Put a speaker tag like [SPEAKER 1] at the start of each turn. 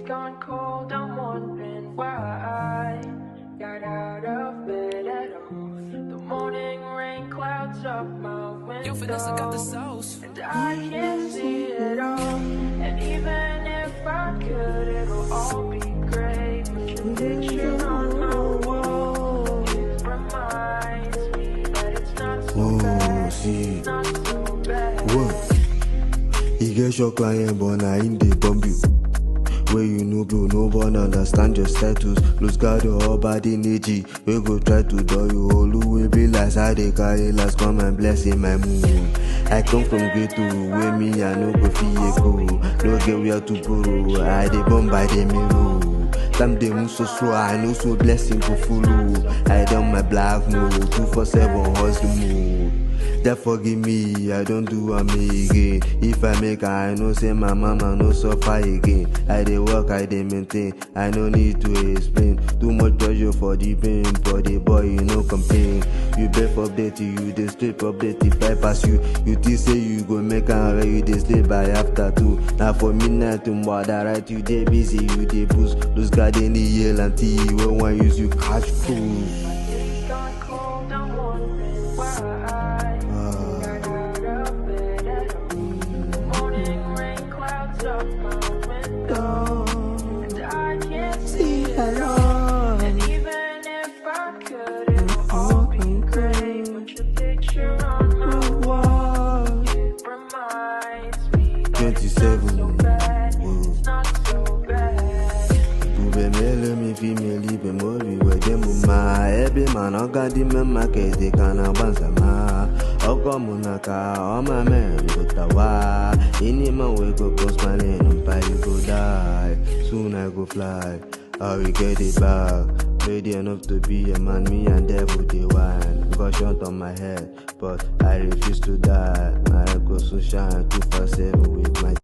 [SPEAKER 1] gone cold, I'm wondering why I got out of bed at all. The morning rain clouds up my window,
[SPEAKER 2] Yo, Vanessa got the sauce,
[SPEAKER 1] and I can't see it all. And even if I could, it'll all be great. With your picture on my wall, it reminds me that it's not so bad. It's not so bad.
[SPEAKER 3] What? You get your client, but now in the bomb you. Where you know, bro, no one understand your status. Lose guard your whole body, neji. We go try to do you all who will be like how they carry last come and bless in my moon. I come from great to where me, I no go fee go. No get where to borrow. I dey bomb by the mirror. Time they move so slow, I know so blessing go follow. I done my black mode, 247 hustle mode. That forgive me, I don't do am again. If I make I know say my mama no suffer again. I dey work, I dey maintain, I no need to explain. Too much pressure for the pain, for the boy you no complain. You beg for update, you dey straight update if I pass you. You think say you go make am where you dey stay by after 2. Now for midnight tomorrow, that right you dey busy, you dey boost. Lose guard any yell and tea, when one use you catch cruise.
[SPEAKER 1] It's gone cold, I'm wondering why I got out of bed at all. The morning rain clouds up my window, and I can't see it all. And even if I could, it'll all be great. With your picture on my wall, it reminds me that it's not
[SPEAKER 3] 27.
[SPEAKER 1] so bad. It's not so bad.
[SPEAKER 3] Ube mele mi fi me libe mori we demu ma. Every man oga di me market they can bansa ma. Oko munaka oma me utawa. Any man we go post my name you go die. Soon I go fly. I will get it back. Ready enough to be a man, me and devil they wine. Got shot on my head, but I refuse to die. I go so shine 247 with my